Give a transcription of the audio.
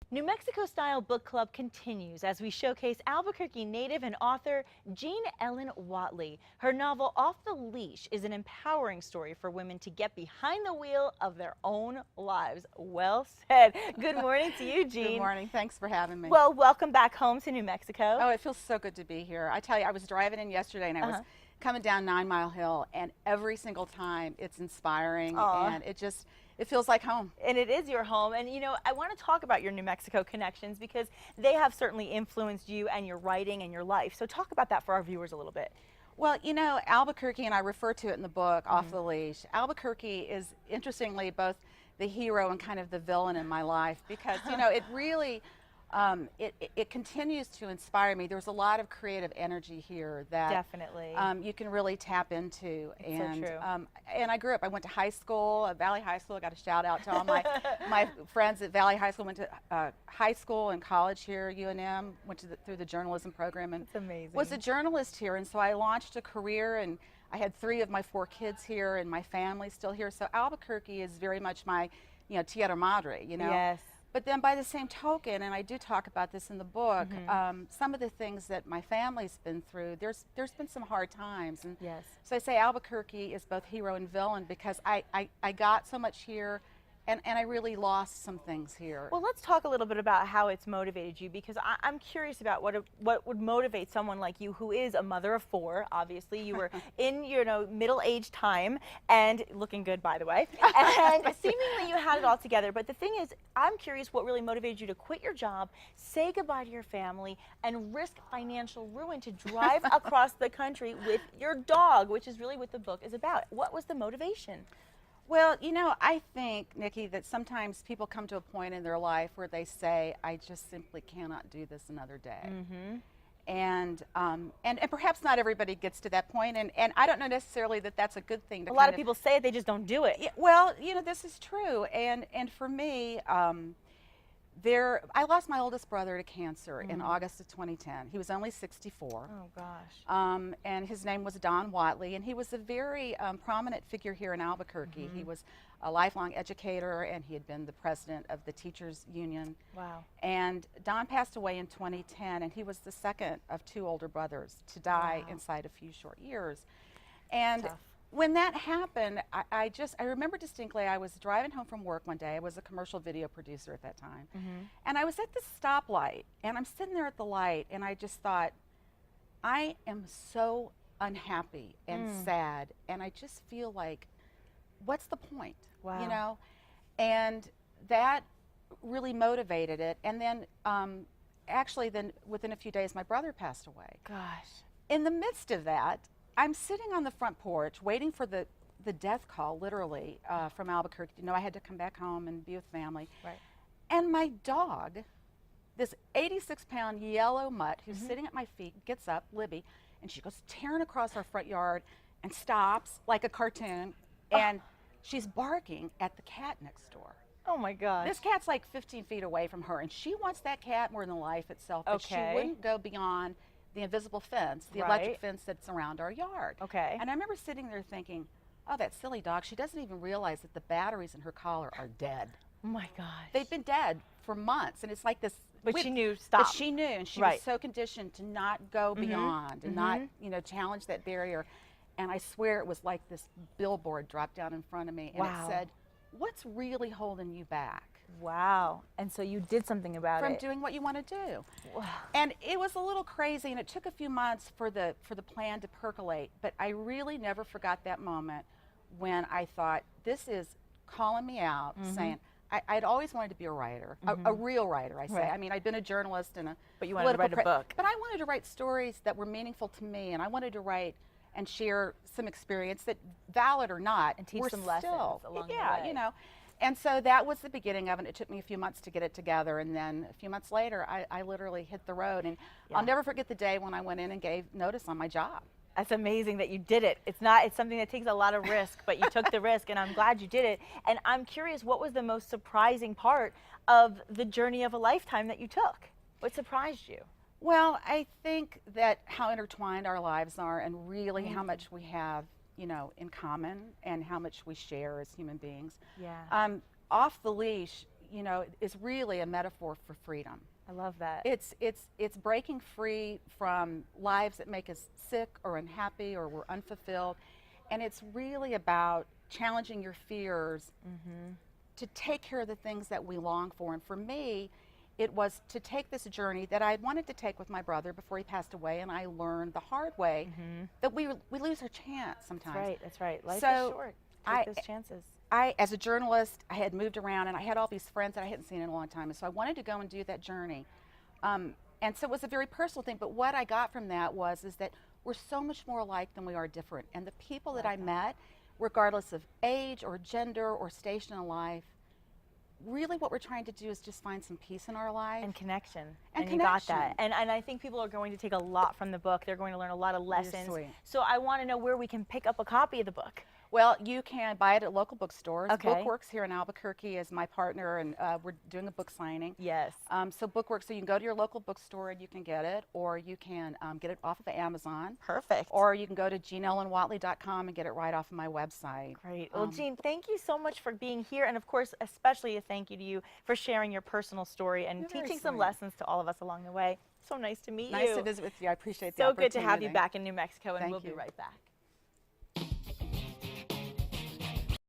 New Mexico Style Book Club continues as we showcase Albuquerque native and author Jean Ellen Whatley. Her novel Off the Leash is an empowering story for women to get behind the wheel of their own lives. Well said. Good morning to you, Jean. Good morning. Thanks for having me. Well, welcome back home to New Mexico. Oh, it feels so good to be here. I tell you, I was driving in yesterday and I was coming down 9 Mile Hill, and every single time it's inspiring and it feels like home. And it is your home. And you know, I want to talk about your New Mexico connections because they have certainly influenced you and your writing and your life. So talk about that for our viewers a little bit. Well, you know, Albuquerque, and I refer to it in the book, Off the Leash. Albuquerque is, interestingly, both the hero and kind of the villain in my life because, you know, it really, it continues to inspire me. There's a lot of creative energy here that definitely you can really tap into. It's so true. And I grew up, I went to high school, Valley High School. I got a shout out to all my friends at Valley High School. Went to high school and college here, UNM, went to through the journalism program, and it's amazing. Was a journalist here. And so I launched a career, and I had 3 of my 4 kids here, and my family's still here. So Albuquerque is very much my, you know, Tierra Madre, you know. Yes. But then by the same token, and I do talk about this in the book, some of the things that my family's been through, there's been some hard times. And yes. So I say Albuquerque is both hero and villain because I got so much here, and I really lost some things here. Well, let's talk a little bit about how it's motivated you, because I'm curious about what would motivate someone like you, who is a mother of 4. Obviously, you were in middle-aged time and looking good, by the way, and seemingly you had it all together. But the thing is, I'm curious what really motivated you to quit your job, say goodbye to your family, and risk financial ruin to drive across the country with your dog, which is really what the book is about. What was the motivation? Well, you know, I think, Nikki, that sometimes people come to a point in their life where they say, I just simply cannot do this another day. And perhaps not everybody gets to that point, and I don't know necessarily that that's a good thing. To a lot of people say it, they just don't do it. Yeah, well, you know, this is true, and for me, I lost my oldest brother to cancer in August of 2010. He was only 64. Oh, gosh. And his name was Don Whatley, and he was a very prominent figure here in Albuquerque. He was a lifelong educator, and he had been the president of the Teachers Union. Wow. And Don passed away in 2010, and he was the second of 2 older brothers to die inside a few short years. And tough. When that happened, I remember distinctly, I was driving home from work one day. I was a commercial video producer at that time. And I was at the stoplight, and I'm sitting there at the light, and I just thought, I am so unhappy and sad, and I just feel like, what's the point? Wow. You know? And that really motivated it. And then, actually, then within a few days, my brother passed away. Gosh. In the midst of that, I'm sitting on the front porch waiting for the death call, literally, from Albuquerque. You know, I had to come back home and be with family. Right. And my dog, this 86-pound yellow mutt who's sitting at my feet, gets up, Libby, and she goes tearing across our front yard and stops like a cartoon, and she's barking at the cat next door. Oh, my gosh. This cat's like 15 feet away from her, and she wants that cat more than life itself, but she wouldn't go beyond the invisible fence, the electric fence that's around our yard. Okay. And I remember sitting there thinking, oh, that silly dog, she doesn't even realize that the batteries in her collar are dead. Oh my gosh. They've been dead for months, and it's like this. But she knew, stop. But she knew, and she was so conditioned to not go beyond and not, you know, challenge that barrier. And I swear it was like this billboard dropped down in front of me, and it said, what's really holding you back? Wow. And so you did something about it. From doing what you want to do. Wow. And it was a little crazy, and it took a few months for the plan to percolate, but I really never forgot that moment when I thought, this is calling me out, saying, I'd always wanted to be a writer, a real writer, I say. Right. I mean, I'd been a journalist and a But you wanted to write a book. But I wanted to write stories that were meaningful to me, and I wanted to write and share some experience that, valid or not, and teach some lessons along the way. You know. And so that was the beginning of it. It took me a few months to get it together, and then a few months later, I literally hit the road. And I'll never forget the day when I went in and gave notice on my job. That's amazing that you did it. It's something that takes a lot of risk, but you took the risk, and I'm glad you did it. And I'm curious, what was the most surprising part of the journey of a lifetime that you took? What surprised you? Well, I think that how intertwined our lives are, and really how much we have, you know, in common, and how much we share as human beings. Yeah. Off the Leash, you know, is really a metaphor for freedom. I love that. It's breaking free from lives that make us sick or unhappy or we're unfulfilled. And it's really about challenging your fears to take care of the things that we long for. And for me, it was to take this journey that I had wanted to take with my brother before he passed away, and I learned the hard way that we lose our chance sometimes. That's right, that's right. Life So is short. Take those chances. I, as a journalist, I had moved around and I had all these friends that I hadn't seen in a long time, and so I wanted to go and do that journey. And so it was a very personal thing, but what I got from that is that we're so much more alike than we are different. And the people that I met, regardless of age or gender or station in life, really what we're trying to do is just find some peace in our life. And connection. And you got that. And I think people are going to take a lot from the book. They're going to learn a lot of lessons. Sweet. So I want to know where we can pick up a copy of the book. Well, you can buy it at local bookstores. Okay. Bookworks here in Albuquerque is my partner, and we're doing a book signing. Yes. So Bookworks, so you can go to your local bookstore and you can get it, or you can get it off of Amazon. Perfect. Or you can go to JeanEllenWhatley.com and get it right off of my website. Great. Well, Jean, thank you so much for being here, and of course, especially a thank you to you for sharing your personal story and teaching some lessons to all of us along the way. So nice to meet you. Nice to visit with you. I appreciate the So opportunity. good to have you back in New Mexico, and we'll be right back.